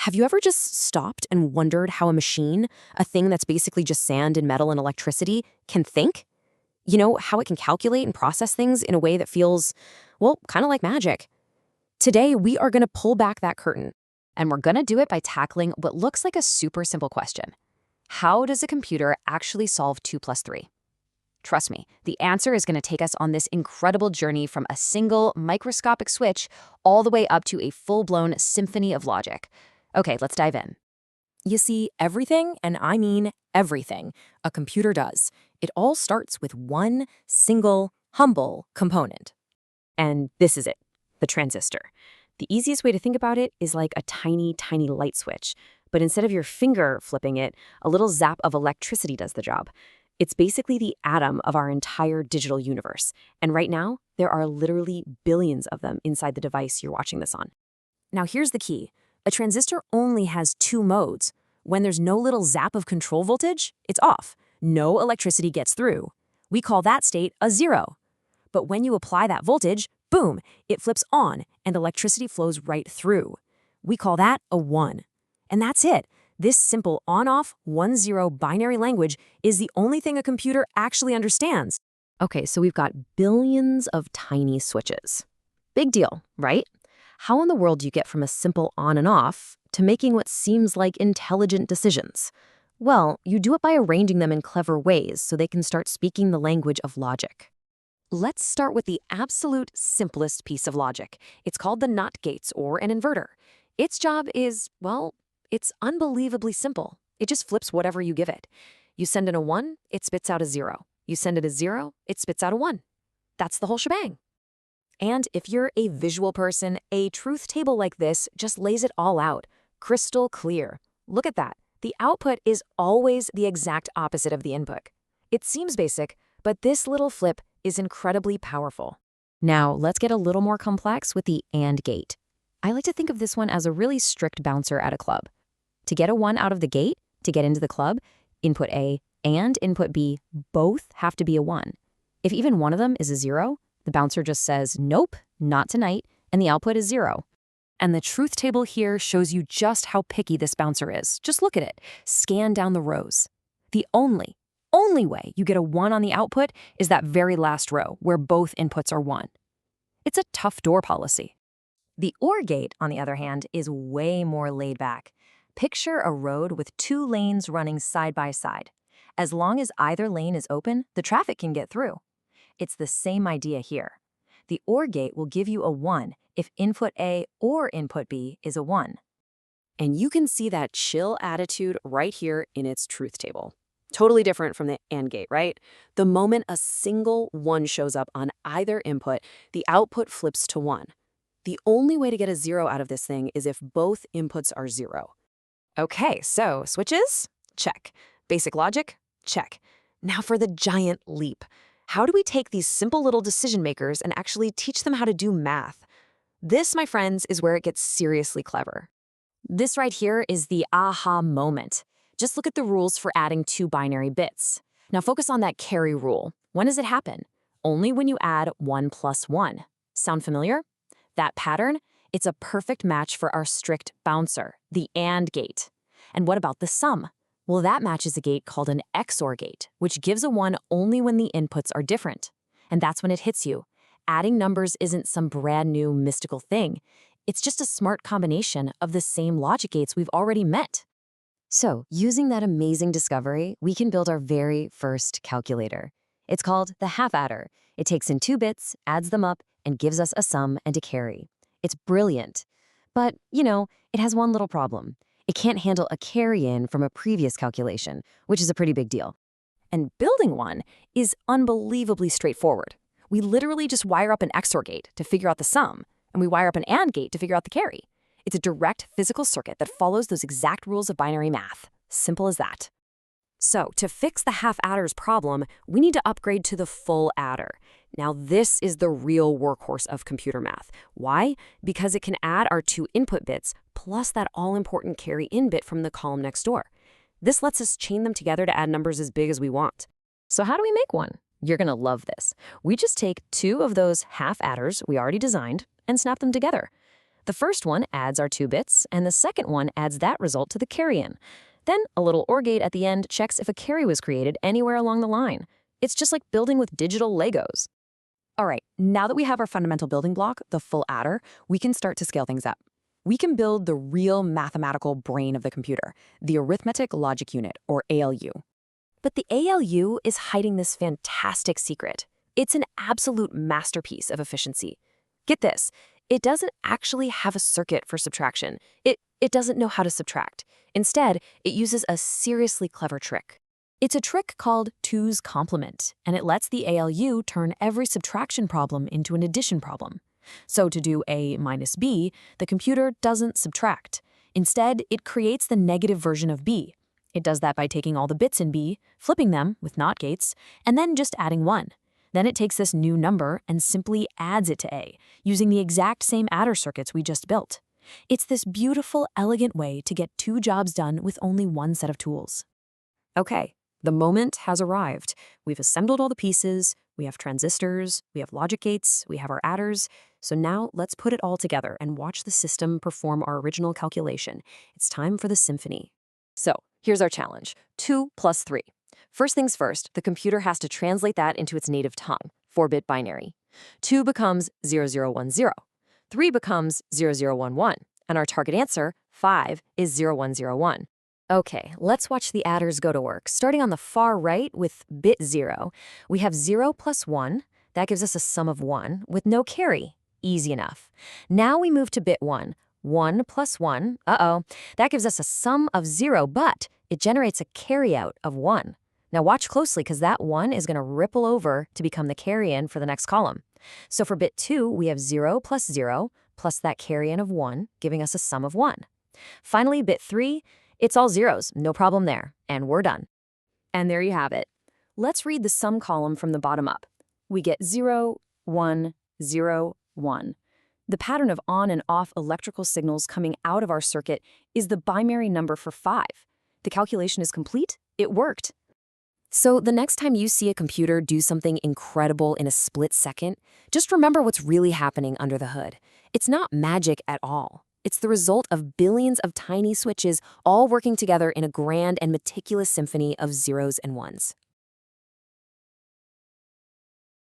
Have you ever just stopped and wondered how a machine, a thing that's basically just sand and metal and electricity, can think? You know, how it can calculate and process things in a way that feels, well, kind of like magic. Today, we are going to pull back that curtain. And we're going to do it by tackling what looks like a super simple question. How does a computer actually solve 2 plus 3? Trust me, the answer is going to take us on this incredible journey from a single microscopic switch all the way up to a full-blown symphony of logic. Okay, let's dive in. You see, everything, and I mean everything, a computer does, it all starts with one single, humble component. And this is it, the transistor. The easiest way to think about it is like a tiny, tiny light switch. But instead of your finger flipping it, a little zap of electricity does the job. It's basically the atom of our entire digital universe. And right now, there are literally billions of them inside the device you're watching this on. Now here's the key. A transistor only has two modes. When there's no little zap of control voltage, it's off. No electricity gets through. We call that state a zero. But when you apply that voltage, boom, it flips on and electricity flows right through. We call that a 1. And that's it. This simple on-off 1-0 binary language is the only thing a computer actually understands. Okay, so we've got billions of tiny switches. Big deal, right? How in the world do you get from a simple on and off to making what seems like intelligent decisions? Well, you do it by arranging them in clever ways so they can start speaking the language of logic. Let's start with the absolute simplest piece of logic. It's called the NOT gates, or an inverter. Its job is, well, it's unbelievably simple. It just flips whatever you give it. You send in a 1, it spits out a 0. You send it a 0, it spits out a 1. That's the whole shebang. And if you're a visual person, a truth table like this just lays it all out. Crystal clear. Look at that. The output is always the exact opposite of the input. It seems basic, but this little flip is incredibly powerful. Now, let's get a little more complex with the AND gate. I like to think of this one as a really strict bouncer at a club. To get a 1 out of the gate, to get into the club, input A and input B both have to be a 1. If even one of them is a 0, the bouncer just says, nope, not tonight, and the output is 0. And the truth table here shows you just how picky this bouncer is. Just look at it. Scan down the rows. The only way you get a 1 on the output is that very last row, where both inputs are 1. It's a tough door policy. The OR gate, on the other hand, is way more laid back. Picture a road with 2 lanes running side by side. As long as either lane is open, the traffic can get through. It's the same idea here. The OR gate will give you a 1 if input A or input B is a 1. And you can see that chill attitude right here in its truth table. Totally different from the AND gate, right? The moment a single 1 shows up on either input, the output flips to 1. The only way to get a 0 out of this thing is if both inputs are 0. Okay, so switches? Check. Basic logic? Check. Now for the giant leap. How do we take these simple little decision makers and actually teach them how to do math? This, my friends, is where it gets seriously clever. This right here is the aha moment. Just look at the rules for adding 2 binary bits. Now focus on that carry rule. When does it happen? Only when you add 1 plus 1. Sound familiar? That pattern? It's a perfect match for our strict bouncer, the AND gate. And what about the sum? Well, that matches a gate called an XOR gate, which gives a 1 only when the inputs are different. And that's when it hits you. Adding numbers isn't some brand new mystical thing. It's just a smart combination of the same logic gates we've already met. So, using that amazing discovery, we can build our very first calculator. It's called the half adder. It takes in 2 bits, adds them up, and gives us a sum and a carry. It's brilliant. But, it has one little problem. It can't handle a carry-in from a previous calculation, which is a pretty big deal. And building one is unbelievably straightforward. We literally just wire up an XOR gate to figure out the sum, and we wire up an AND gate to figure out the carry. It's a direct physical circuit that follows those exact rules of binary math. Simple as that. So, to fix the half adder's problem, we need to upgrade to the full adder. Now, this is the real workhorse of computer math. Why? Because it can add our 2 input bits plus that all-important carry-in bit from the column next door. This lets us chain them together to add numbers as big as we want. So how do we make one? You're going to love this. We just take 2 of those half adders we already designed and snap them together. The first one adds our 2 bits, and the second one adds that result to the carry-in. Then a little OR gate at the end checks if a carry was created anywhere along the line. It's just like building with digital Legos. All right, now that we have our fundamental building block, the full adder, we can start to scale things up. We can build the real mathematical brain of the computer, the arithmetic logic unit, or ALU. But the ALU is hiding this fantastic secret. It's an absolute masterpiece of efficiency. Get this, it doesn't actually have a circuit for subtraction. It doesn't know how to subtract. Instead, it uses a seriously clever trick. It's a trick called 2's complement, and it lets the ALU turn every subtraction problem into an addition problem. So to do A minus B, the computer doesn't subtract. Instead, it creates the negative version of B. It does that by taking all the bits in B, flipping them with NOT gates, and then just adding 1. Then it takes this new number and simply adds it to A, using the exact same adder circuits we just built. It's this beautiful, elegant way to get 2 jobs done with only 1 set of tools. Okay, the moment has arrived. We've assembled all the pieces, we have transistors, we have logic gates, we have our adders. So now let's put it all together and watch the system perform our original calculation. It's time for the symphony. So here's our challenge, 2 plus 3. First things first, the computer has to translate that into its native tongue, 4-bit binary. 2 becomes 0010. 3 becomes 0011. And our target answer, 5, is 0101. Okay, let's watch the adders go to work. Starting on the far right with bit 0, we have 0 plus 1. That gives us a sum of 1 with no carry. Easy enough. Now we move to bit 1. 1 plus 1. That gives us a sum of 0, but it generates a carryout of 1. Now watch closely because that 1 is going to ripple over to become the carry-in for the next column. So for bit 2, we have 0 plus that carry-in of 1, giving us a sum of 1. Finally, bit 3, it's all zeros, no problem there, and we're done. And there you have it. Let's read the sum column from the bottom up. We get 0, 1, 0, 1. The pattern of on and off electrical signals coming out of our circuit is the binary number for 5. The calculation is complete. It worked. So the next time you see a computer do something incredible in a split second, just remember what's really happening under the hood. It's not magic at all. It's the result of billions of tiny switches all working together in a grand and meticulous symphony of zeros and ones.